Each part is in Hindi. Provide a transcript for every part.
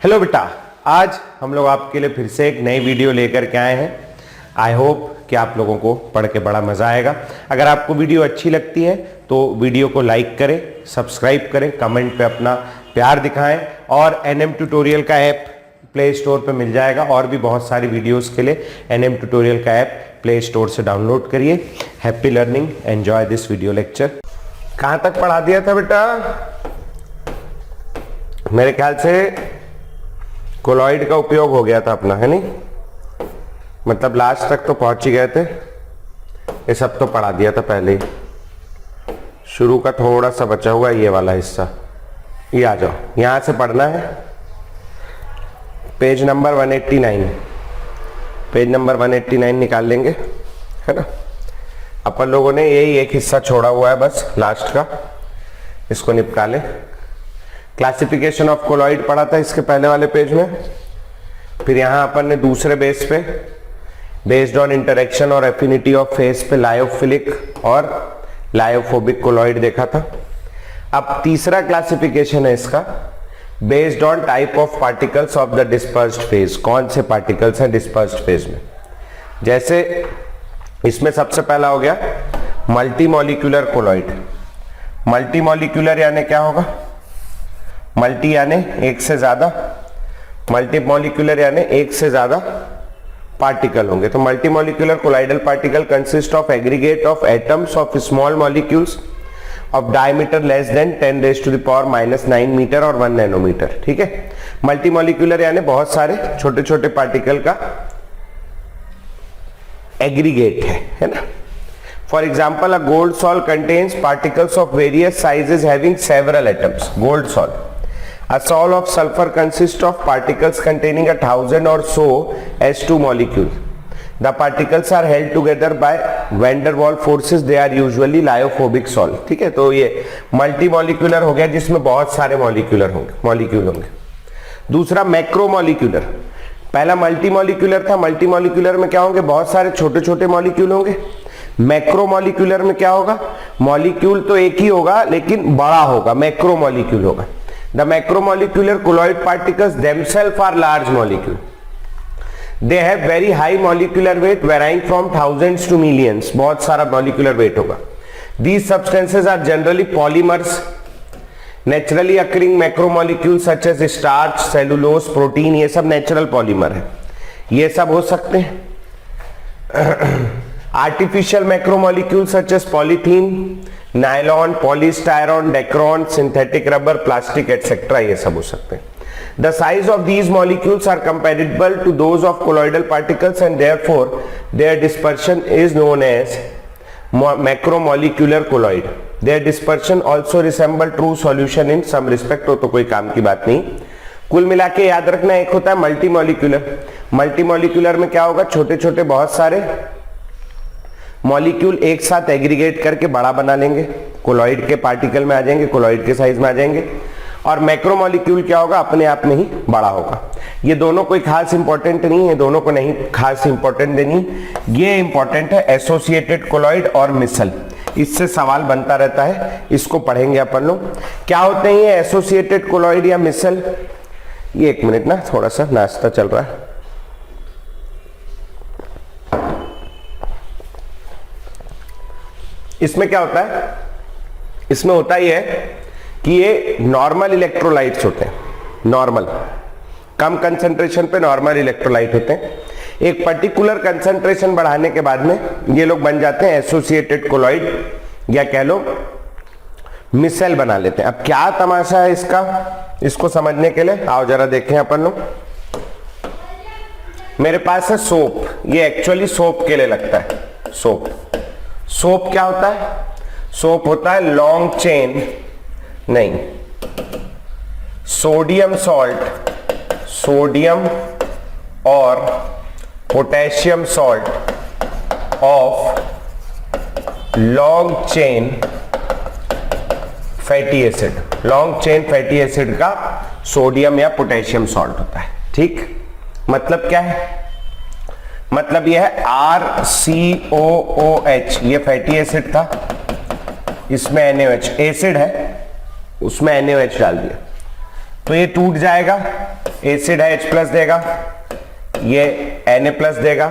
हेलो बेटा, आज हम लोग आपके लिए फिर से एक नई वीडियो लेकर के आए हैं। आई होप कि आप लोगों को पढ़ के बड़ा मजा आएगा। अगर आपको वीडियो अच्छी लगती है तो वीडियो को लाइक करें, सब्सक्राइब करें, कमेंट पे अपना प्यार दिखाएं और एनएम ट्यूटोरियल का ऐप प्ले स्टोर पे मिल जाएगा। और भी बहुत सारी वीडियोस के लिए एनएम ट्यूटोरियल का ऐप प्ले स्टोर से डाउनलोड करिए। Happy learning, enjoy this video lecture. कहां तक पढ़ा दिया था बेटा? मेरे ख्याल से कोलॉइड का उपयोग हो गया था अपना, है नहीं? मतलब लास्ट तक तो पहुंच ही गए थे। ये सब तो पढ़ा दिया था पहले ही। शुरू का थोड़ा सा बचा हुआ ये वाला हिस्सा, ये आ जाओ, यहां से पढ़ना है। पेज नंबर 189, पेज नंबर 189 निकाल लेंगे, है ना? अपन लोगों ने यही एक हिस्सा छोड़ा हुआ है बस लास्ट का, इसको निपटा लें। क्लासिफिकेशन ऑफ कोलॉइड पढ़ा था इसके पहले वाले पेज में। फिर यहां अपन ने दूसरे बेस पे बेस्ड ऑन इंटरेक्शन और एफिनिटी ऑफ फेस पे लायोफिलिक और लायोफोबिक कोलॉइड देखा था। अब तीसरा क्लासिफिकेशन है इसका based on type of particles of the dispersed phase. कौन से पार्टिकल्स हैं डिस्पर्स्ड फेज में? जैसे इसमें सबसे पहला हो गया मल्टीमॉलिक्यूलर कोलॉइड। मल्टीमॉलिक्यूलर यानी क्या होगा? मल्टी यानी एक से ज्यादा, मल्टीमॉलिक्यूलर यानी एक से ज्यादा पार्टिकल होंगे। तो multimolecular colloidal particle consist of aggregate of atoms of small molecules of diameter less than 10⁻⁻⁹ metre और 1 नैनोमीटर। ठीक है, मल्टीमॉलिक्यूलर यानी बहुत सारे छोटे छोटे पार्टिकल का एग्रीगेट है ना? For example, a gold salt contains particles of various sizes having several atoms. Gold salt. A salt of sulfur consists of particles containing 1000 or so S2 molecules. The particles are held together by van der Waals forces. They are usually lyophobic salt. ठीक है, तो ये मल्टीमॉलिक्यूलर हो गया जिसमें बहुत सारे मॉलिक्यूल होंगे। दूसरा मैक्रोमॉलिक्यूलर। पहला मल्टीमॉलिक्यूलर था। मल्टीमॉलिक्यूलर में क्या होंगे? बहुत सारे छोटे छोटे मॉलिक्यूल होंगे। मैक्रोमॉलिक्यूलर में क्या होगा? मॉलिक्यूल तो एक ही होगा लेकिन बड़ा होगा, मैक्रोमॉलिक्यूल होगा। The macromolecular colloid particles themselves are large molecule. They have very high molecular weight varying from thousands to millions. बहुत सारा मॉलिक्यूलर वेट होगा। These substances are generally polymers, naturally occurring macromolecule such as starch, cellulose, protein. ये सब नेचुरल पॉलीमर है, ये सब हो सकते हैं। Artificial macromolecule such as polythene, nylon, polystyrene, Dacron, synthetic rubber, plastic etcetera, ये सब हो सकते हैं। The size of these molecules are comparable to those of colloidal particles and therefore their dispersion is known as macromolecular colloid. Their dispersion also resemble true solution in some respect. तो कोई काम की बात नहीं। कुल मिला के याद रखना, एक होता है मल्टीमॉलिक्यूलर। मल्टीमॉलिक्यूलर में क्या होगा? छोटे छोटे बहुत सारे मॉलिक्यूल एक साथ एग्रीगेट करके बड़ा बना लेंगे, कोलॉइड के पार्टिकल में आ जाएंगे, कोलॉइड के साइज में आ जाएंगे। और मैक्रोमॉलिक्यूल क्या होगा? अपने आप में ही बड़ा होगा। ये दोनों कोई खास इंपॉर्टेंट नहीं है, दोनों को नहीं खास इंपॉर्टेंट देनी। ये इंपॉर्टेंट है एसोसिएटेड कोलॉइड और मिसल। इससे सवाल बनता रहता है, इसको पढ़ेंगे अपन लोग। क्या होते हैं ये एसोसिएटेड कोलॉइड या मिसल? ये एक मिनट ना, थोड़ा सा नाश्ता चल रहा है। इसमें क्या होता है? इसमें होता ही है कि ये नॉर्मल इलेक्ट्रोलाइट्स होते हैं। नॉर्मल, कम कंसंट्रेशन पे नॉर्मल इलेक्ट्रोलाइट होते हैं। एक पर्टिकुलर कंसंट्रेशन बढ़ाने के बाद में ये लोग बन जाते हैं एसोसिएटेड कोलॉइड, या कह लो मिसेल बना लेते हैं। अब क्या तमाशा है इसका, इसको समझने के लिए आओ जरा देखें अपन लोग। मेरे पास है सोप। ये एक्चुअली सोप के लिए लगता है। सोप क्या होता है? सोप होता है लॉन्ग चेन, नहीं, सोडियम सॉल्ट, सोडियम और potassium salt of long chain fatty acid. Long chain fatty acid का सोडियम या पोटेशियम सॉल्ट होता है। ठीक, मतलब क्या है? मतलब यह है RCOOH। ये फैटी एसिड था, इसमें NaOH एसिड है, उसमें NaOH डाल दिया तो ये टूट जाएगा, एसिड है H+ देगा, ये Na+ देगा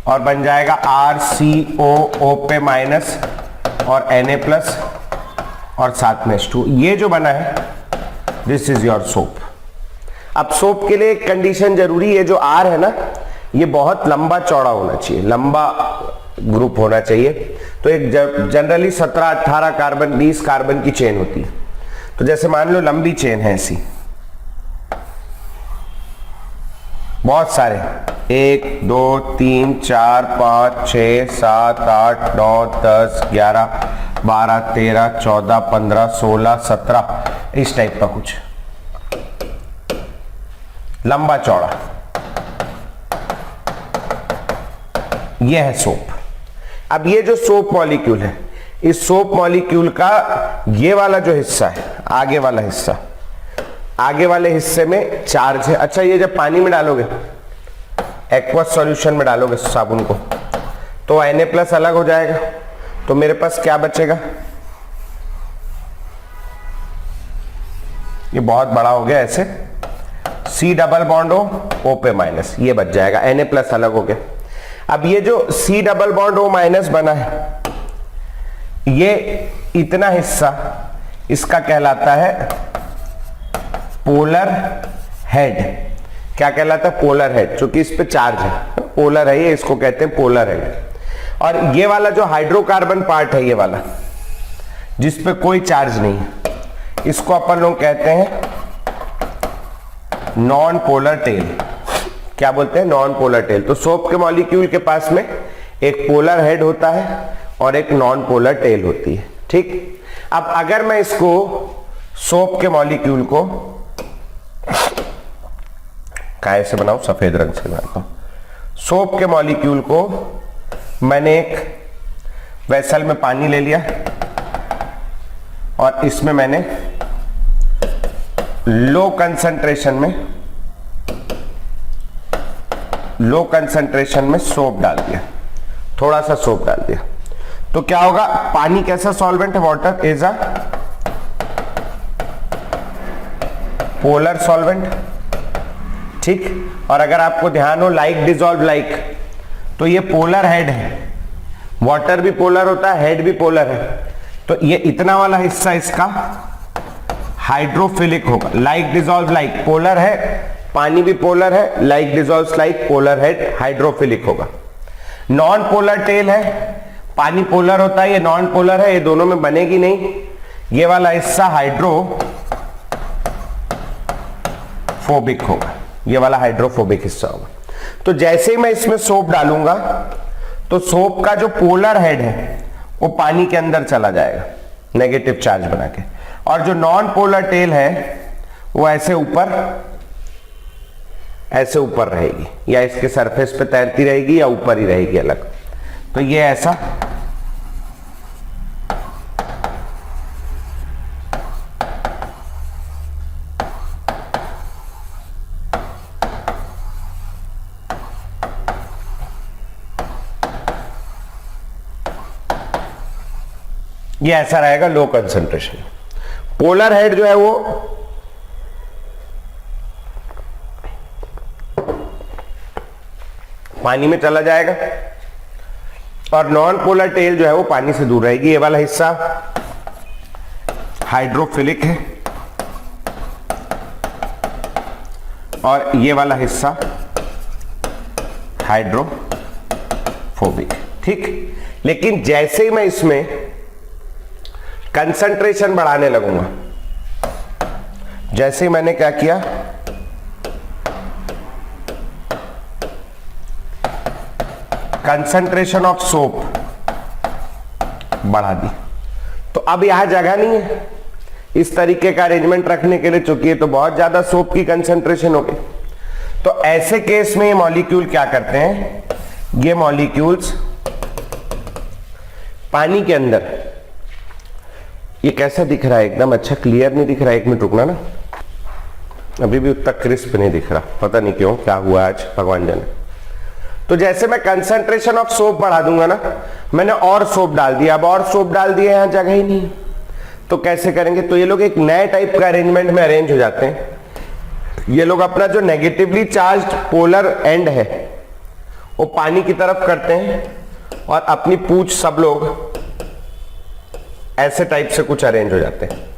और बन जाएगा RCOO पे माइनस और Na+ और साथ में H2। ये जो बना है दिस इज योर सोप। अब सोप के लिए एक कंडीशन जरूरी है, जो R है ना ये बहुत लंबा चौड़ा होना चाहिए, लंबा ग्रुप होना चाहिए। तो एक जनरली 17-18 कार्बन 20 कार्बन की चेन होती है। तो जैसे मान लो लंबी चेन है ऐसी, बहुत सारे 1 2 3 4 5 6 7 8 9 10 11 12 13 14 15 16 17 इस टाइप का कुछ लंबा चौड़ा, यह है सोप। अब ये जो सोप मॉलिक्यूल है, इस सोप मॉलिक्यूल का ये वाला जो हिस्सा है, आगे वाला हिस्सा, आगे वाले हिस्से में चार्ज है। अच्छा, ये जब पानी में डालोगे, एक्वस सॉल्यूशन में डालोगे साबुन को, तो Na+ अलग हो जाएगा। तो मेरे पास क्या बचेगा, ये बहुत बड़ा हो गया ऐसे, C डबल बॉन्ड O पे माइनस, ये बच जाएगा, Na+ अलग हो गया। अब ये जो C डबल बॉन्ड O- बना है, ये इतना हिस्सा इसका कहलाता है पोलर हेड। क्या कहलाता है? पोलर हेड, क्योंकि इस पे चार्ज है, पोलर है ये, इसको कहते हैं पोलर हेड। और ये वाला जो हाइड्रोकार्बन पार्ट है, ये वाला जिस पे कोई चार्ज नहीं है, इसको अपन लोग कहते हैं नॉन पोलर टेल। क्या बोलते हैं? Non polar tail. तो सोप के मॉलिक्यूल के पास में एक पोलर हेड होता है और एक नॉन पोलर टेल होती है। ठीक, अब अगर मैं इसको सोप के मॉलिक्यूल को काय से बनाऊं, सफेद रंग से बनाता हूं। सोप के मॉलिक्यूल को मैंने एक वेसल में पानी ले लिया और इसमें मैंने लो कंसंट्रेशन में सोप डाल दिया, थोड़ा सा सोप डाल दिया। तो क्या होगा? पानी कैसा सॉल्वेंट है? Water is a polar solvent. ठीक, और अगर आपको ध्यान हो लाइक डिसॉल्व लाइक, तो ये पोलर हेड है, वाटर भी पोलर होता है, हेड भी पोलर है। तो ये इतना वाला हिस्सा इसका हाइड्रोफिलिक होगा। लाइक डिसॉल्व लाइक, पोलर है, पानी भी पोलर है, like dissolve like, polar head hydrophilic होगा। नॉन पोलर टेल है, पानी पोलर होता है, ये नॉन पोलर है, ये दोनों में बनेगी नहीं। ये वाला हिस्सा हाइड्रोफोबिक होगा, ये वाला हाइड्रोफोबिक हिस्सा होगा। तो जैसे ही मैं इसमें सोप डालूंगा, तो सोप का जो पोलर हेड है वो पानी के अंदर चला जाएगा नेगेटिव चार्ज बना के, और जो नॉन पोलर टेल है वो ऐसे ऊपर रहेगी, या इसके सरफेस पे तैरती रहेगी या ऊपर ही रहेगी अलग। तो ये ऐसा ये ऐसा रहेगा लो कंसंट्रेशन। पोलर हेड जो है वो पानी में चला जाएगा और नॉन पोलर टेल जो है वो पानी से दूर रहेगी। ये वाला हिस्सा हाइड्रोफिलिक है और ये वाला हिस्सा हाइड्रोफोबिक। ठीक, लेकिन जैसे ही मैं इसमें कंसंट्रेशन बढ़ाने लगूंगा, जैसे ही मैंने क्या किया, कंसंट्रेशन ऑफ सोप बढ़ा दी, तो अब यहां जगह नहीं है इस तरीके का अरेंजमेंट रखने के लिए, चूंकि ये तो बहुत ज्यादा सोप की कंसंट्रेशन हो गई। तो ऐसे केस में ये मॉलिक्यूल क्या करते हैं, ये मॉलिक्यूल्स पानी के अंदर, ये कैसा दिख रहा है? एकदम अच्छा क्लियर नहीं दिख रहा है। एक मिनट रुकना ना, अभी भी उतना क्रिस्प नहीं दिख रहा, पता नहीं क्यों, क्या हुआ आज, भगवान जाने। तो जैसे मैं कंसंट्रेशन ऑफ सोप बढ़ा दूंगा ना, मैंने और सोप डाल दिया, अब और सोप डाल दिया, यहां जगह ही नहीं, तो कैसे करेंगे? तो ये लोग एक नए टाइप का अरेंजमेंट में अरेंज हो जाते हैं। ये लोग अपना जो नेगेटिवली चार्ज्ड पोलर एंड है वो पानी की तरफ करते हैं और अपनी पूंछ सब लोग ऐसे टाइप से कुछ अरेंज हो जाते हैं।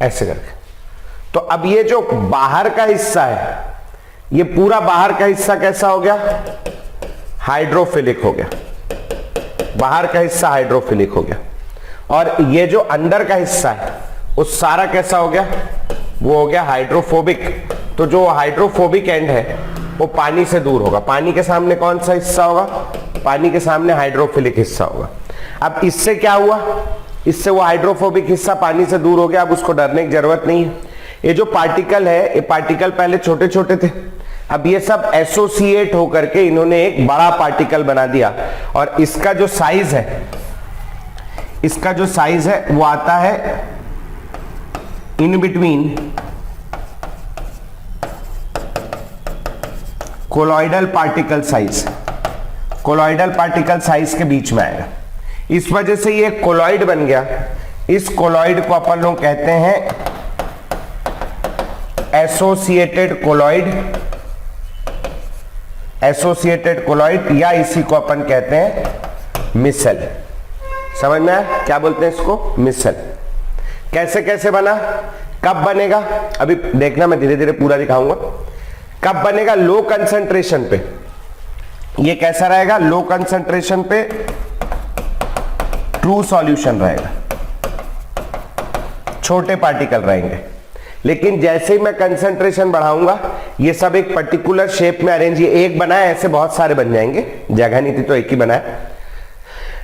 ऐसे करके। तो अब ये जो बाहर का हिस्सा है, ये पूरा बाहर का हिस्सा कैसा हो गया? हाइड्रोफिलिक हो गया। बाहर का हिस्सा हाइड्रोफिलिक हो गया। और ये जो अंदर का हिस्सा है वो सारा कैसा हो गया? वो हो गया हाइड्रोफोबिक। तो जो हाइड्रोफोबिक एंड है वो पानी से दूर होगा। पानी के सामने कौन सा हिस्सा होगा? पानी के सामने हाइड्रोफिलिक हिस्सा होगा। अब इससे क्या हुआ? इससे वो हाइड्रोफोबिक हिस्सा पानी से दूर हो गया। अब उसको डरने की जरूरत नहीं है। ये जो पार्टिकल है, ये पार्टिकल पहले छोटे छोटे थे, अब ये सब एसोसिएट होकर के इन्होंने एक बड़ा पार्टिकल बना दिया। और इसका जो साइज है, इसका जो साइज है वो आता है in between colloidal particle size. Colloidal particle size के बीच में आएगा। इस वजह से ये कोलॉइड बन गया। इस कोलॉइड को अपन लोग कहते हैं एसोसिएटेड कोलॉइड। एसोसिएटेड कोलॉइड, या इसी को अपन कहते हैं मिसल। समझ में आया? क्या बोलते हैं इसको? मिसल। कैसे कैसे बना, कब बनेगा, अभी देखना, मैं धीरे धीरे पूरा दिखाऊंगा। कब बनेगा? लो कंसंट्रेशन पे। ये कैसा रहेगा? लो कंसंट्रेशन पे ट्रू सॉल्यूशन रहेगा, छोटे पार्टिकल रहेंगे। लेकिन जैसे ही मैं कंसंट्रेशन बढ़ाऊंगा ये सब एक पर्टिकुलर शेप में अरेंज, ये एक बनाया, ऐसे बहुत सारे बन जाएंगे। जगह नहीं थी तो एक ही बनाया,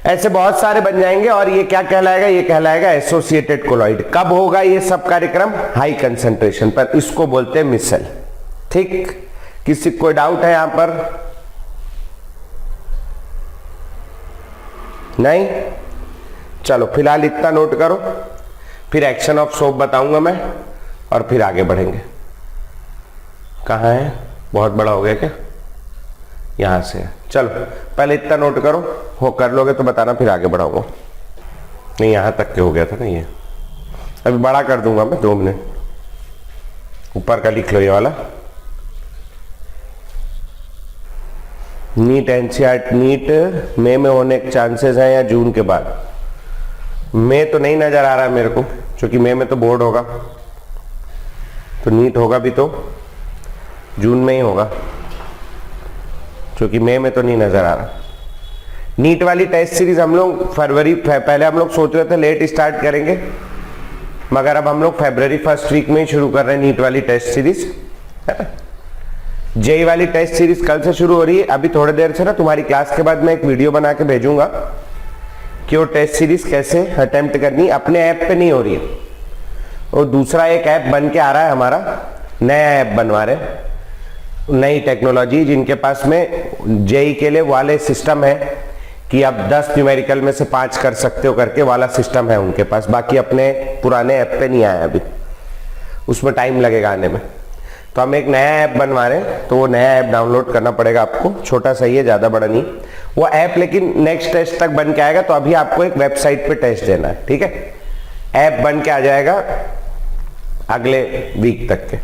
ऐसे बहुत सारे बन जाएंगे। और ये क्या कहलाएगा? ये कहलाएगा एसोसिएटेड कोलॉइड। कब होगा ये सब कार्यक्रम? हाई कंसंट्रेशन पर। इसको बोलते हैं मिसल। ठीक, किसी कोई डाउट है यहां पर? नहीं? चलो फिलहाल इतना नोट करो, फिर एक्शन ऑफ सोप बताऊंगा मैं और फिर आगे बढ़ेंगे। कहाँ है? बहुत बड़ा हो गया क्या? यहां से। चलो पहले इतना नोट करो, हो कर लोगे तो बताना, फिर आगे बढ़ाऊंगा। नहीं, यहां तक के हो गया था ना ये, अभी बड़ा कर दूंगा मैं 2 मिनट। ऊपर का लिख लो ये वाला। नीट एनसीईआरटी नीट मई में होने के चांसेस हैं या जून के बाद? मई तो नहीं नजर आ रहा है मेरे को, क्योंकि मई में तो बोर्ड होगा, तो नीट होगा भी तो जून में ही होगा, क्योंकि मई में तो नहीं नजर आ रहा। नीट वाली टेस्ट सीरीज हम लोग फरवरी, पहले हम लोग सोच रहे थे लेट स्टार्ट करेंगे, मगर अब हम लोग फरवरी फर्स्ट वीक में ही शुरू कर रहे हैं नीट वाली टेस्ट सीरीज। जेई वाली टेस्ट सीरीज कल से शुरू हो रही है। अभी थोड़ी देर से ना तुम्हारी क्लास के बाद मैं एक वीडियो बना के भेजूंगा कि वो टेस्ट सीरीज कैसे अटेम्प्ट करनी। अपने ऐप पे नहीं हो रही है, और दूसरा एक ऐप बन के आ रहा है हमारा, नया ऐप बनवा रहे, नई टेक्नोलॉजी, जिनके पास में जेई के लिए वाले सिस्टम है कि आप 10 न्यूमेरिकल में से 5 कर सकते हो करके वाला सिस्टम है उनके पास। बाकी अपने पुराने ऐप पे नहीं आया अभी, उसमें टाइम लगेगा आने में। तो हम एक नया ऐप बनवा रहे हैं, तो वो नया ऐप डाउनलोड करना पड़ेगा आपको। छोटा सा ही है, ज्यादा बड़ा नहीं वो ऐप, लेकिन नेक्स्ट टेस्ट तक बन के आएगा। तो अभी आपको एक वेबसाइट पे टेस्ट देना है, ठीक है? ऐप बन के आ जाएगा अगले वीक तक के।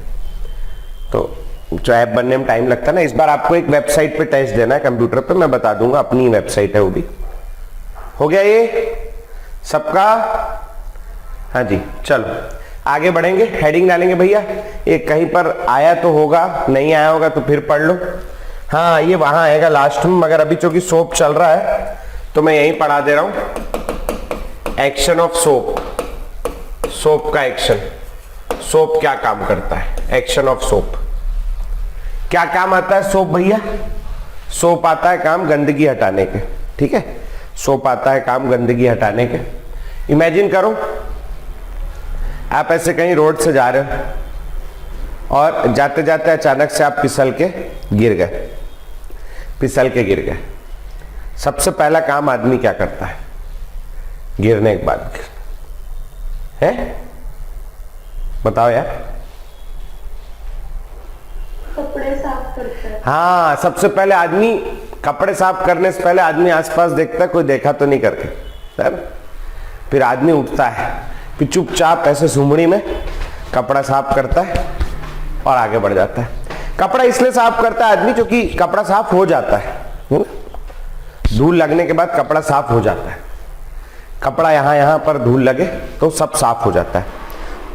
तो जो ऐप बनने में टाइम लगता है ना, इस बार आपको एक वेबसाइट पे टेस्ट देना है कंप्यूटर पे, मैं बता दूंगा, अपनी वेबसाइट है वो भी। हो गया ये सबका? हाँ जी, चलो आगे बढ़ेंगे। हेडिंग डालेंगे भैया, एक कहीं पर आया तो होगा, नहीं आया होगा तो फिर पढ़ लो। हाँ, ये वहां आएगा लास्ट में, मगर अभी चूंकि सोप चल रहा है तो मैं यहीं पढ़ा दे रहा हूं। एक्शन ऑफ सोप, सोप का एक्शन, सोप क्या काम करता है। एक्शन ऑफ सोप, क्या काम आता है सोप भैया? सोप आता है काम गंदगी हटाने के, ठीक है? सोप आता है काम गंदगी हटाने के। इमेजिन करो आप ऐसे कहीं रोड से जा रहे हो और जाते जाते अचानक से आप फिसल के गिर गए, फिसल के गिर गए। सबसे पहला काम आदमी क्या करता है गिरने के बाद? है बताओ यार। कपड़े साफ करता है। हाँ, सबसे पहले आदमी कपड़े साफ करने से पहले आदमी आसपास देखता है कोई देखा तो नहीं करके, है ना? फिर आदमी उठता है, फिर चुपचाप ऐसे सुमड़ी में कपड़ा साफ करता है और आगे बढ़ जाता है। कपड़ा इसलिए साफ करता है आदमी क्योंकि कपड़ा साफ हो जाता है ना? धूल लगने के बाद कपड़ा साफ हो जाता है। कपड़ा यहां पर धूल लगे तो सब साफ हो जाता है।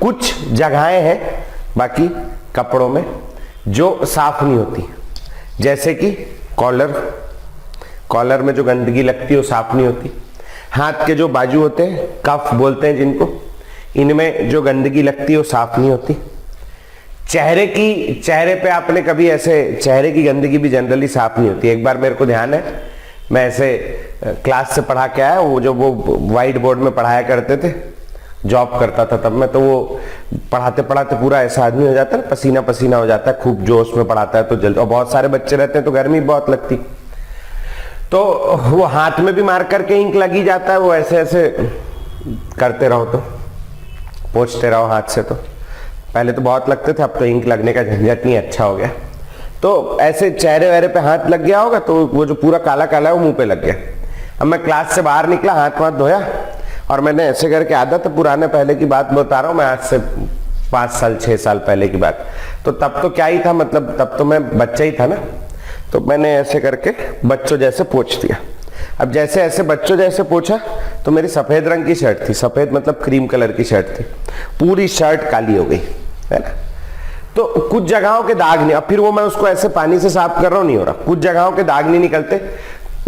कुछ जगहें हैं बाकी कपड़ों में जो साफ नहीं होती, जैसे कि कॉलर में जो गंदगी लगती है वो साफ नहीं होती। हाथ के जो बाजू होते हैं, कफ बोलते हैं जिनको, इनमें जो गंदगी लगती है वो साफ नहीं होती। चेहरे पे आपने कभी ऐसे, चेहरे की गंदगी भी जनरली साफ नहीं होती। एक बार मेरे को ध्यान है, मैं ऐसे क्लास से पढ़ा के आया, वो व्हाइट बोर्ड में पढ़ाया करते थे, जॉब करता था तब मैं, तो वो पढ़ाते पढ़ाते पूरा ऐसा आदमी हो जाता है, पसीना पसीना हो जाता है, खूब जोश में पढ़ाता है तो जल्दी, और बहुत सारे बच्चे रहते हैं तो गर्मी बहुत लगती, तो वो हाथ में भी मार करके इंक लगी जाता है। वो ऐसे ऐसे करते रहो तो पोंछते रहो हाथ से, तो पहले तो बहुत लगते थे, अब तो इंक लगने का झंझट नहीं, अच्छा हो गया। तो ऐसे चेहरे वेहरे पे हाथ लग गया होगा तो वो जो पूरा काला काला है वो मुंह पे लग गया। अब मैं क्लास से बाहर निकला, हाथ वाथ धोया और मैंने ऐसे करके, आदत है पुराने पहले की बात बता रहा हूँ मैं, आज से 5 साल 6 साल पहले की बात। तो तब तो क्या ही था, मतलब तब तो मैं बच्चा ही था ना, तो मैंने ऐसे करके बच्चों जैसे पोंछ दिया। अब जैसे ऐसे बच्चों जैसे पोंछा तो मेरी सफेद रंग की शर्ट थी, सफेद मतलब क्रीम कलर की शर्ट थी, पूरी शर्ट काली हो गई, है ना? तो कुछ जगहों के दाग नहीं, अब फिर वो मैं उसको ऐसे पानी से साफ कर रहा हूं, नहीं हो रहा। कुछ जगहों के दाग नहीं निकलते।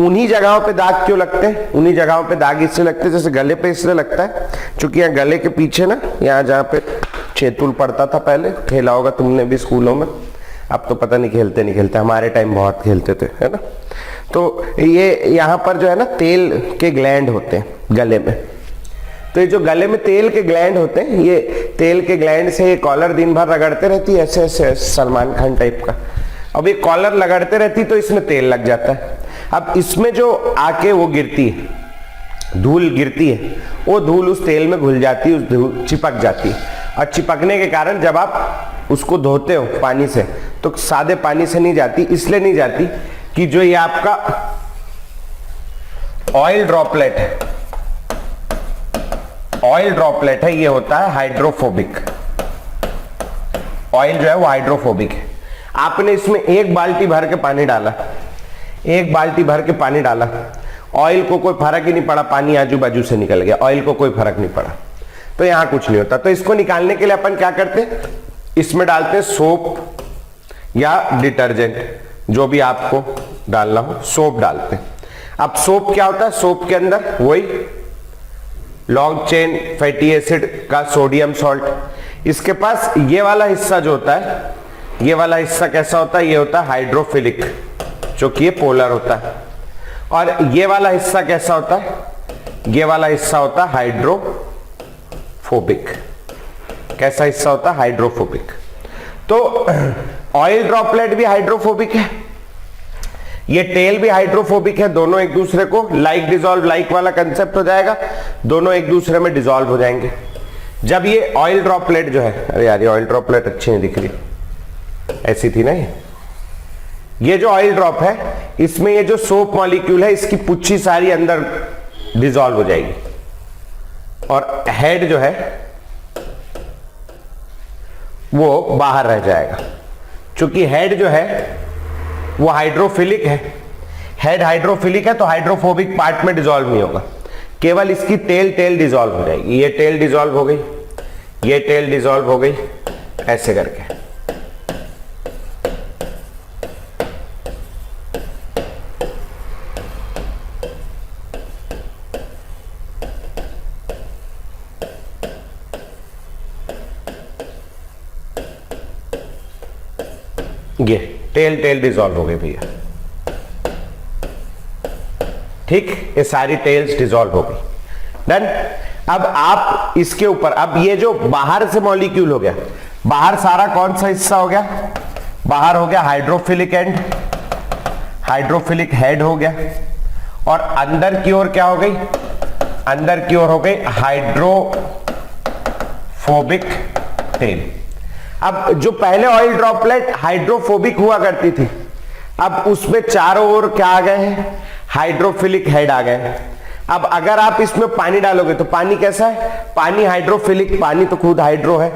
उन्हीं जगहों पे दाग क्यों लगते हैं? उन्हीं जगहों पे दाग इसलिए लगते हैं, जैसे गले पे इसलिए लगता है क्योंकि यहाँ गले के पीछे ना, यहाँ जहाँ पे चेतुल पड़ता था पहले, खेला होगा तुमने भी स्कूलों में, अब तो पता नहीं खेलते नहीं खेलते, हमारे टाइम बहुत खेलते थे, है ना? तो ये यहाँ पर जो है ना तेल के ग्लैंड होते हैं गले में, तो ये जो गले में तेल के ग्लैंड होते हैं, ये तेल के ग्लैंड से ये कॉलर दिन भर रगड़ते रहती है, ऐसे ऐसे सलमान खान टाइप का। अब ये कॉलर लगड़ते रहती तो इसमें तेल लग जाता है। अब इसमें जो आके वो गिरती है, धूल गिरती है, वो धूल उस तेल में घुल जाती है, उस धूल चिपक जाती है, और चिपकने के कारण जब आप उसको धोते हो पानी से तो सादे पानी से नहीं जाती। इसलिए नहीं जाती कि जो ये आपका ऑयल ड्रॉपलेट है, ऑयल ड्रॉपलेट है, ये होता है हाइड्रोफोबिक। ऑयल जो है वो हाइड्रोफोबिक है। आपने इसमें एक बाल्टी भर के पानी डाला, एक बाल्टी भर के पानी डाला, ऑयल को कोई फर्क ही नहीं पड़ा, पानी आजू बाजू से निकल गया, ऑयल को कोई फर्क नहीं पड़ा, तो यहां कुछ नहीं होता। तो इसको निकालने के लिए अपन क्या करते हैं, इसमें डालते हैं सोप या डिटर्जेंट, जो भी आपको डालना हो, सोप डालते हैं। अब सोप क्या होता है, सोप के अंदर वही लॉन्ग चेन फैटी एसिड का सोडियम सॉल्ट। इसके पास ये वाला हिस्सा जो होता है, ये वाला हिस्सा कैसा होता है, ये होता है हाइड्रोफिलिक, जो कि ये पोलर होता है। और ये वाला हिस्सा कैसा होता है, ये वाला हिस्सा होता है हाइड्रोफोबिक। कैसा हिस्सा होता है, हाइड्रोफोबिक। तो ऑयल ड्रॉपलेट भी हाइड्रोफोबिक है, ये टेल भी हाइड्रोफोबिक है, दोनों एक दूसरे को लाइक डिसॉल्व लाइक वाला कंसेप्ट हो जाएगा, दोनों एक दूसरे में डिसॉल्व हो जाएंगे। जब ये ऑयल ड्रॉपलेट जो है, अरे यार ये ऑयल ड्रॉपलेट अच्छी नहीं दिख रही, ऐसी थी ना ये जो ऑयल ड्रॉप है, इसमें ये जो सोप मॉलिक्यूल है, इसकी पुच्छी सारी अंदर डिसॉल्व हो जाएगी, और हेड जो है वो बाहर रह जाएगा। क्योंकि हेड जो है वो हाइड्रोफिलिक है, हेड हाइड्रोफिलिक है, तो हाइड्रोफोबिक पार्ट में डिसॉल्व नहीं होगा, केवल इसकी टेल डिसॉल्व हो जाएगी। ये टेल डिसॉल्व हो गई, ये टेल डिसॉल्व हो गई, ऐसे करके। ये टेल डिसॉल्व हो गई भैया, ठीक, ये सारी टेल्स डिसॉल्व हो गई, डन। अब आप इसके ऊपर, अब ये जो बाहर से मॉलिक्यूल हो गया, बाहर सारा कौन सा हिस्सा हो गया, बाहर हो गया हाइड्रोफिलिक एंड, हाइड्रोफिलिक हेड हो गया, और अंदर की ओर क्या हो गई, अंदर की ओर हो गई हाइड्रोफोबिक कंटेन। अब जो पहले ऑयल ड्रॉपलेट हाइड्रोफोबिक हुआ करती थी, अब उसमें चारों ओर क्या आ गए हैं, हाइड्रोफिलिक हेड आ गए। अब अगर आप इसमें पानी डालोगे तो पानी कैसा है, पानी हाइड्रोफिलिक, पानी तो खुद हाइड्रो है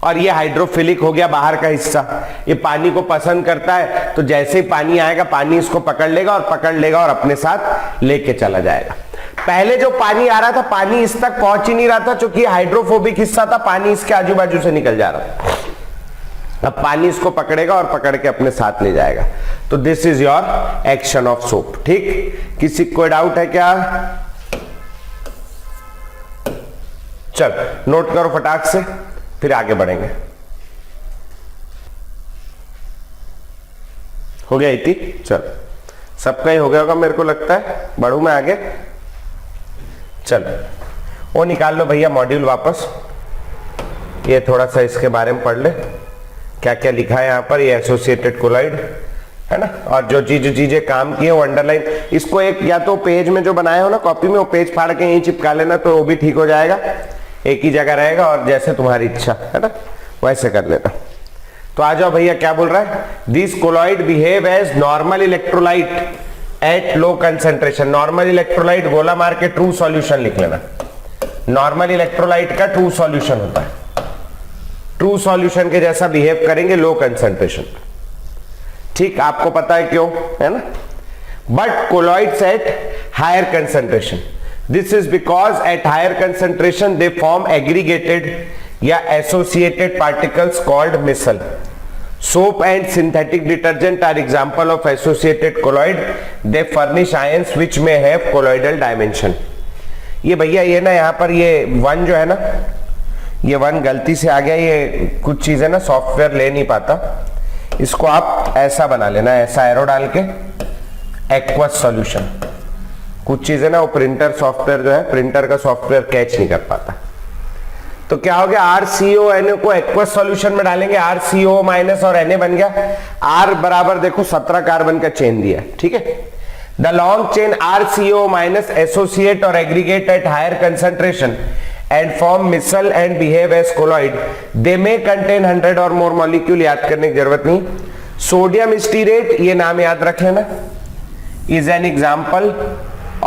और ये हाइड्रोफिलिक हो गया बाहर का हिस्सा, ये पानी को पसंद करता है, तो जैसे ही पानी आएगा पानी इसको पकड़ लेगा और अपने साथ लेके चला जाएगा। पहले जो पानी आ रहा था पानी इस तक पहुंच ही नहीं रहा था, क्योंकि हाइड्रोफोबिक हिस्सा था, पानी इसके आजू बाजू से निकल जा रहा था। अब पानी इसको पकड़ेगा और पकड़ के अपने साथ ले जाएगा। तो this is your action of soap. ठीक, किसी कोई डाउट है क्या? चल नोट करो फटाक से, फिर आगे बढ़ेंगे। हो गया इति? चल सबका ही हो गया होगा मेरे को लगता है। बढ़ू मैं आगे? चल वो निकाल लो भैया मॉड्यूल वापस, ये थोड़ा सा इसके बारे में पढ़ ले, क्या क्या लिखा है यहाँ पर। ये एसोसिएटेड कोलॉइड है ना, और जो चीजें काम की है वो अंडरलाइन, इसको एक या तो पेज में जो बनाए हो ना कॉपी में, वो पेज फाड़ के यहीं चिपका लेना तो वो भी ठीक हो जाएगा, एक ही जगह रहेगा, और जैसे तुम्हारी इच्छा है ना वैसे कर लेना। तो आ जाओ भैया, क्या बोल रहा है? This colloid behave as normal electrolyte at low concentration. Normal electrolyte गोला मार के ट्रू सॉल्यूशन लिख लेना। नॉर्मल इलेक्ट्रोलाइट का ट्रू सॉल्यूशन होता है, ट्रू सॉल्यूशन के जैसा बिहेव करेंगे लो कंसेंट्रेशन। ठीक, आपको पता है क्यों, है ना? But colloids at higher concentration, this is because at higher concentration they form aggregated या associated particles called micelle. Soap and synthetic detergent are example of associated colloid. They furnish ions which may have colloidal dimension. ये भैया ये ना यहाँ पर ये वन जो है ना, ये वन गलती से आ गया, ये कुछ चीजें ना सॉफ्टवेयर ले नहीं पाता, इसको आप ऐसा बना लेना, ऐसा एरो डाल के एक्वस सॉल्यूशन। कुछ चीजें ना वो प्रिंटर सॉफ्टवेयर जो है, प्रिंटर का सॉफ्टवेयर कैच नहीं कर पाता। तो क्या हो गया, RCONA को एक्वस सॉल्यूशन में डालेंगे, RCO माइनस और Na बन गया। R बराबर देखो 17 कार्बन का चेन दिया, ठीक है। The long chain RCO minus associate और aggregate at higher concentration and form micelle and behave as colloid. They may contain 100 or more molecule, याद करने की जरूरत नहीं। सोडियम स्टीरेट, ये नाम याद रख लेना, is an example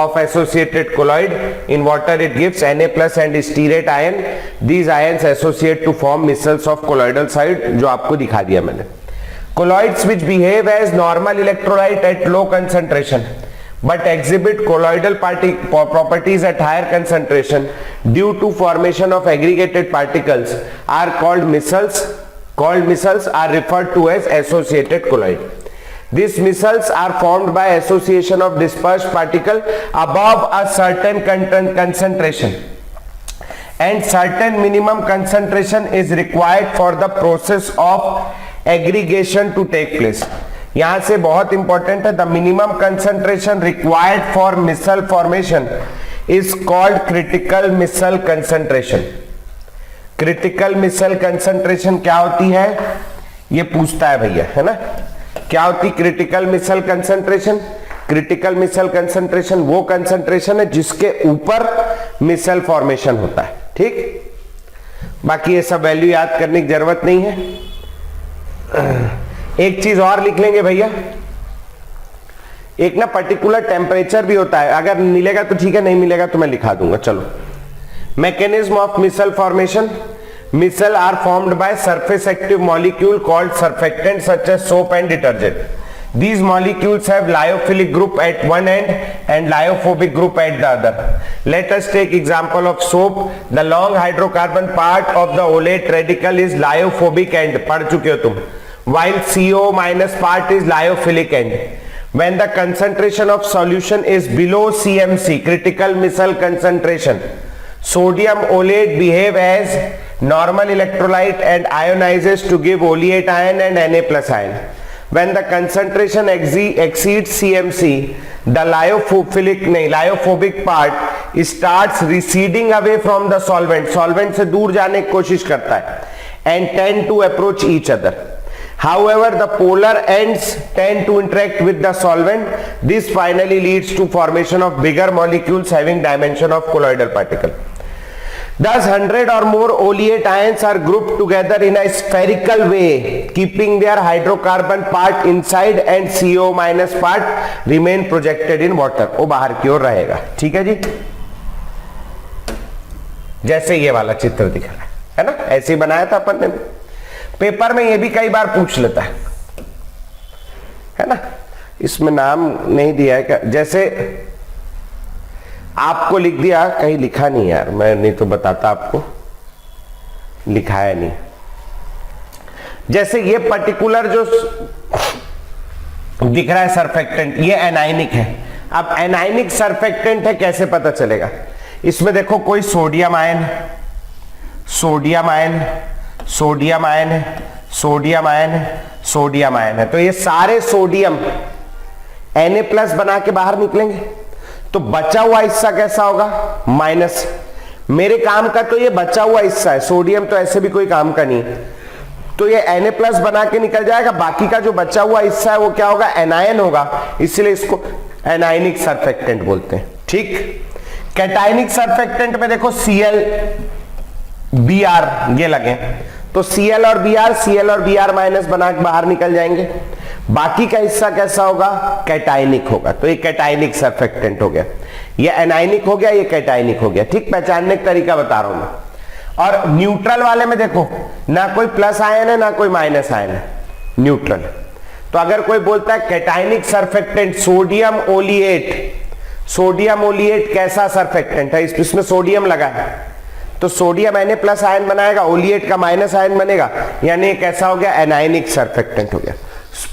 of associated colloid. In water it gives Na plus and stearate ion. These ions associate to form micelles of colloidal side, जो आपको दिखा दिया मैंने। Colloids which behave as normal electrolyte at low concentration but exhibit colloidal properties at higher concentration due to formation of aggregated particles are called micelles. Called micelles are referred to as associated colloid. These micelles are formed by association of dispersed particle above a certain concentration, and certain minimum concentration is required for the process of aggregation to take place. यहां से बहुत इंपॉर्टेंट है, the minimum concentration required for micelle formation is called critical micelle concentration. Critical micelle concentration क्या होती है ये पूछता है भैया, है ना? क्या होती क्रिटिकल मिसल कंसंट्रेशन? क्रिटिकल मिसल कंसंट्रेशन वो कंसंट्रेशन है जिसके ऊपर मिसल फॉर्मेशन होता है, ठीक। बाकी ये सब वैल्यू याद करने की जरूरत नहीं है। एक चीज और लिख लेंगे भैया, एक ना पर्टिकुलर टेम्परेचर भी होता है, अगर मिलेगा तो ठीक है, नहीं मिलेगा तो मैं लिखा दूंगा। चलो, mechanism of micelle formation. Micelle are formed by surface active molecule called surfactants such as soap and detergent. These molecules have lyophilic group at one end and lyophobic group at the other. Let us take example of soap. The long hydrocarbon part of the olate radical is lyophobic end. पढ़ चुके हो तुम। While CO minus part is lyophilic end. When the concentration of solution is below CMC, critical micelle concentration, sodium olate behave as normal electrolyte and ionizes to give oleate ion and Na plus ion. When the concentration exceeds CMC, the lyophobic part starts receding away from the solvent. Solvent से दूर जाने की कोशिश करता है and tend to approach each other. However, the polar ends tend to interact with the solvent. This finally leads to formation of bigger molecules having dimension of colloidal particle. Thus 100 or more oleate ions are grouped together in a spherical way, keeping their hydrocarbon part inside and CO minus part remain projected in water. वो बाहर की ओर रहेगा, ठीक है जी, जैसे ये वाला चित्र दिख रहा है ना, ऐसे ही बनाया था अपन ने। पेपर में ये भी कई बार पूछ लेता है ना, इसमें नाम नहीं दिया है क्या, जैसे आपको लिख दिया, कहीं लिखा नहीं यार, मैं नहीं तो बताता आपको, लिखा है नहीं। जैसे ये पर्टिकुलर जो दिख रहा है सरफेक्टेंट, ये एनाइनिक है। अब एनाइनिक सरफेक्टेंट है कैसे पता चलेगा, इसमें देखो कोई sodium ion, sodium ion, sodium ion है, सोडियम आयन है, सोडियम आयन है, तो ये सारे सोडियम Na+ बना के बाहर निकलेंगे, तो बचा हुआ हिस्सा कैसा होगा, माइनस। मेरे काम का तो ये बचा हुआ हिस्सा है, सोडियम तो ऐसे भी कोई काम का नहीं है, तो ये Na+ बना के निकल जाएगा, बाकी का जो बचा हुआ हिस्सा है वो क्या होगा, एनायन होगा, इसलिए इसको एनायनिक सरफेक्टेंट बोलते हैं, ठीक। कैटायनिक सरफेक्टेंट में देखो Cl Br ये लगे, तो Cl और Br माइनस बना के बाहर निकल जाएंगे, बाकी का हिस्सा कैसा होगा, कैटायनिक होगा, तो ये कैटायनिक सरफेक्टेंट हो गया, ये एनायनिक हो गया, ये कैटायनिक हो गया, ठीक। पहचानने का तरीका बता रहा हूं मैं। और न्यूट्रल वाले में देखो ना कोई प्लस आयन है ना कोई माइनस आयन है, न्यूट्रल। तो अगर कोई बोलता है कैटायनिक सरफेक्टेंट सोडियम ओलिएट, सोडियम ओलिएट कैसा सरफेक्टेंट है, इसमें सोडियम लगा है, तो सोडियम Na+ आयन बनाएगा, ओलिएट का माइनस आयन बनेगा, यानी कैसा हो गया, एनायनिक सरफेक्टेंट हो गया।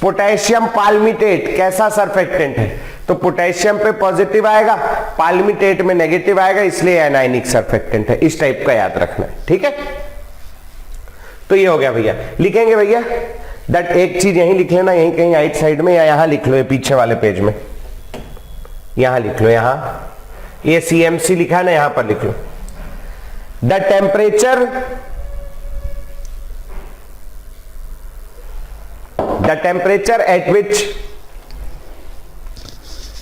पोटेशियम पाल्मिटेट कैसा सरफेक्टेंट है, तो पोटेशियम पे पॉजिटिव आएगा, पाल्मिटेट में नेगेटिव आएगा, इसलिए एनायनिक सरफेक्टेंट है। इस टाइप का याद रखना है, ठीक है। तो ये हो गया भैया, लिखेंगे भैया दैट, एक चीज यहीं लिख लेना, यहीं कहीं राइट साइड में, या यहां लिख लो, ये पीछे वाले पेज में यहां लिख लो, यहां ये CMC लिखा है ना, यहां पर लिख लो। The temperature at which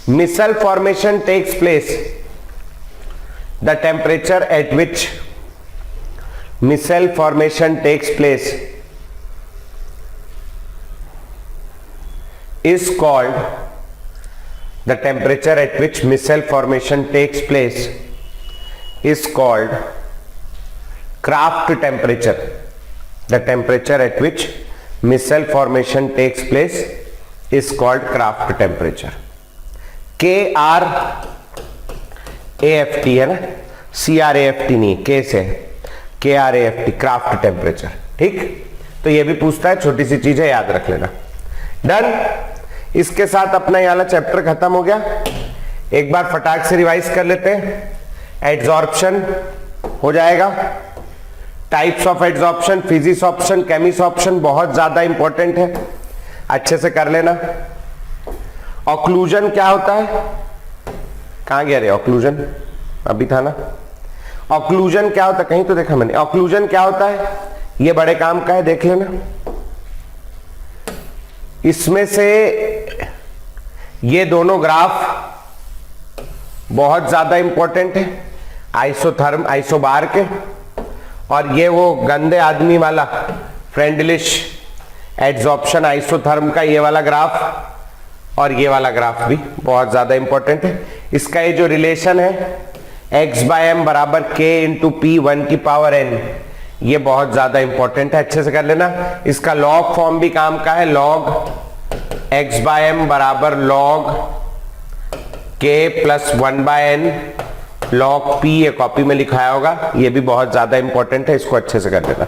micelle formation takes place, the temperature at which micelle formation takes place is called, the temperature at which micelle formation takes place is called Kraft temperature. The temperature at which micelle formation takes place is called Kraft temperature. KRAFT है ना, CRAFT नहीं, K से KRAFT, क्राफ्ट टेम्परेचर, ठीक। तो ये भी पूछता है, छोटी सी चीज है, याद रख लेना। डन, इसके साथ अपना ये वाला चैप्टर खत्म हो गया। एक बार फटाक से रिवाइज कर लेते हैं। एड्सॉर्प्शन हो जाएगा, टाइप्स ऑफ एड्सॉर्प्शन, फिजिसॉर्प्शन, केमिसॉर्प्शन बहुत ज्यादा इंपॉर्टेंट है, अच्छे से कर लेना। ऑक्लूजन क्या होता है, कहां गया रे ऑक्लूजन, अभी था ना। ऑक्लूजन क्या होता है, कहीं तो देखा मैंने। ऑक्लूजन क्या होता है, ये बड़े काम का है, देख लेना। इसमें से ये दोनों ग्राफ बहुत ज्यादा इंपॉर्टेंट है, आइसोथर्म आइसोबार के, और ये वो गंदे आदमी वाला फ्रेंडलिश एड्सॉर्प्शन आइसोथर्म का ये वाला ग्राफ, और ये वाला ग्राफ भी बहुत ज्यादा इंपॉर्टेंट है। इसका ये जो रिलेशन है x/m बराबर k इंटू पी 1n, ये बहुत ज्यादा इंपॉर्टेंट है, अच्छे से कर लेना। इसका लॉग फॉर्म भी काम का है, लॉग x/m बराबर log k plus 1/n log p, ये कॉपी में लिखाया होगा, ये भी बहुत ज्यादा इंपॉर्टेंट है, इसको अच्छे से कर लेना।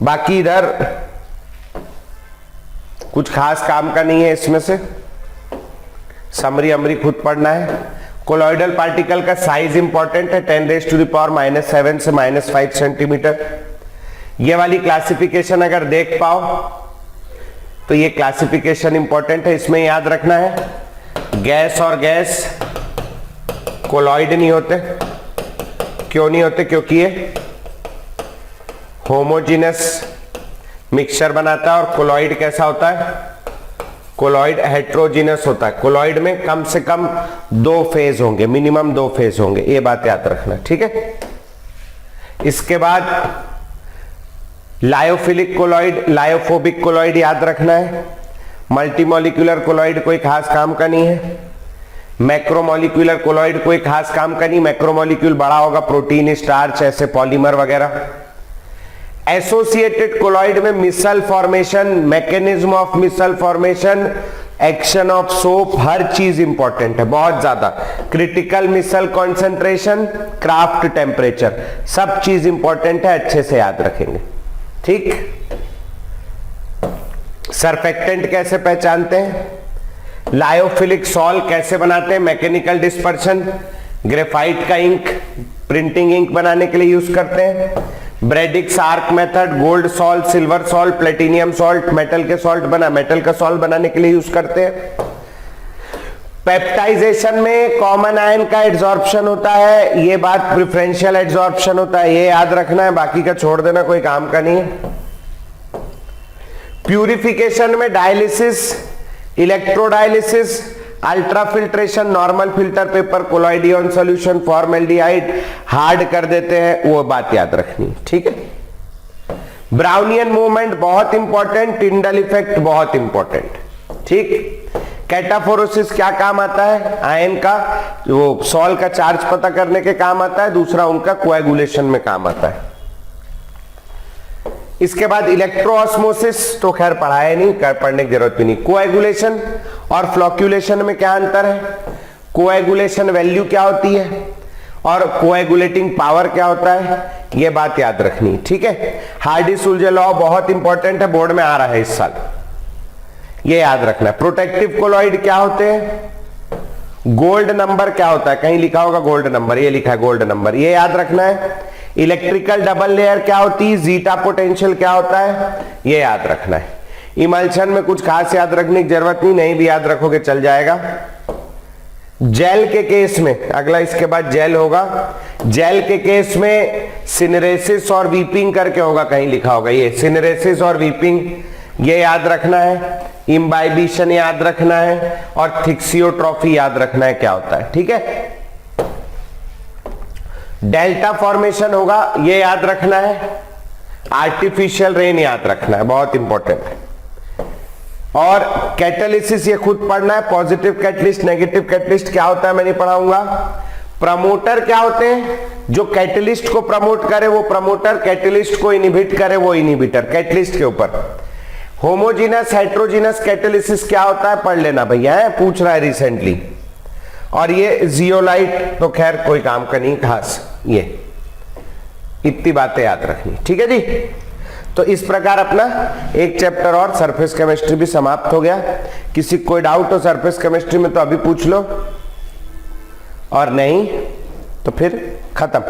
बाकी इधर कुछ खास काम का नहीं है, इसमें से समरी अमरी खुद पढ़ना है। कोलॉइडल पार्टिकल का साइज इंपॉर्टेंट है, 10⁻⁷ से -5 सेंटीमीटर। ये वाली क्लासिफिकेशन अगर देख पाओ तो ये क्लासिफिकेशन इंपॉर्टेंट है, इसमें याद रखना है गैस और गैस कोलॉइड नहीं होते। क्यों नहीं होते, क्योंकि ये होमोजीनस मिक्सचर बनाता है, और कोलॉइड कैसा होता है, कोलॉइड हेट्रोजीनस होता है। कोलॉइड में कम से कम 2 फेज होंगे, मिनिमम 2 फेज होंगे, ये बात याद रखना, ठीक है। इसके बाद लायोफिलिक कोलॉइड, लायोफोबिक कोलॉइड याद रखना है। मल्टीमोलिकुलर कोलॉइड कोई खास काम का नहीं है। मैक्रोमोलिकुलर कोलॉइड कोई खास काम का नहीं, मैक्रोमोलिक्यूल बड़ा होगा, प्रोटीन, स्टार्च, ऐसे पॉलीमर वगैरह। एसोसिएटेड कोलॉइड में micelle formation, mechanism of micelle formation, action of soap, हर चीज इंपॉर्टेंट है, बहुत ज्यादा। Critical micelle concentration, Krafft temperature, सब चीज इंपॉर्टेंट है, अच्छे से याद रखेंगे। ठीक। सरफेक्टेंट कैसे पहचानते हैं? लायोफिलिक सॉल कैसे बनाते हैं? मैकेनिकल डिस्पर्शन, ग्रेफाइट का इंक प्रिंटिंग इंक बनाने के लिए यूज करते हैं। Bredig's arc method, gold salt, silver salt, platinum salt, metal के सॉल्ट मेटल का सॉल्ट बनाने के लिए यूज करते हैं। पेप्टाइजेशन में कॉमन आयन का एड्सॉर्प्शन होता है, ये बात प्रिफरेंशियल एड्सॉर्प्शन होता है, ये याद रखना है, बाकी का छोड़ देना, कोई काम का नहीं है। प्यूरिफिकेशन में dialysis, electrodialysis, ultrafiltration, normal filter paper, collodion solution, formaldehyde hard कर देते हैं, वो बात याद रखनी। ठीक है। ब्राउनियन मूवमेंट बहुत इंपॉर्टेंट, टिंडल इफेक्ट बहुत इंपॉर्टेंट। ठीक। कैटाफोरोसिस क्या काम आता है? आयन का, वो सॉल का चार्ज पता करने के काम आता है, दूसरा उनका कोएगुलेशन में काम आता है। इसके बाद इलेक्ट्रोऑस्मोसिस तो खैर पढ़ाया नहीं, पढ़ने की जरूरत भी नहीं। कोएगुलेशन और फ्लोक्यूलेशन में क्या अंतर है? कोएगुलेशन वैल्यू क्या होती है और कोएगुलेटिंग पावर क्या होता है, यह बात याद रखनी। ठीक है। हार्डी-सुलजे लॉ बहुत इंपॉर्टेंट है, बोर्ड में आ रहा है इस साल, ये याद रखना है। प्रोटेक्टिव कोलॉइड क्या होते हैं? गोल्ड नंबर क्या होता है? कहीं लिखा होगा गोल्ड नंबर, ये लिखा है गोल्ड नंबर, ये याद रखना है। इलेक्ट्रिकल डबल लेयर क्या होती है? जीटा पोटेंशियल क्या होता है? ये याद रखना है। इमल्शन में कुछ खास याद रखने की जरूरत नहीं भी याद रखोगे चल जाएगा। जेल के केस में, अगला इसके बाद जेल होगा, जेल के केस में सिनरेसिस और वीपिंग करके होगा, कहीं लिखा होगा ये सिनरेसिस और वीपिंग, ये याद रखना है। इम्बाइबिशन याद रखना है और थिक्सियोट्रॉफी याद रखना है क्या होता है। ठीक है। डेल्टा फॉर्मेशन होगा, ये याद रखना है। आर्टिफिशियल रेन याद रखना है, बहुत इंपॉर्टेंट है। और कैटालिसिस ये खुद पढ़ना है, पॉजिटिव कैटलिस्ट, नेगेटिव कैटलिस्ट क्या होता है मैं नहीं पढ़ाऊंगा। प्रमोटर क्या होते हैं? जो कैटलिस्ट को प्रमोट करे वो प्रमोटर, कैटलिस्ट को इनहिबिट करे वो इनहिबिटर, कैटलिस्ट के ऊपर। होमोजीनस हेट्रोजीनस कैटालिसिस क्या होता है पढ़ लेना भैया, है पूछ रहा है रिसेंटली। और ये जियोलाइट तो खैर कोई काम का नहीं खास, ये इतनी बातें याद रखनी। ठीक है जी। तो इस प्रकार अपना एक चैप्टर और सरफेस केमिस्ट्री भी समाप्त हो गया। किसी कोई डाउट हो सरफेस केमिस्ट्री में तो अभी पूछ लो, और नहीं तो फिर खत्म।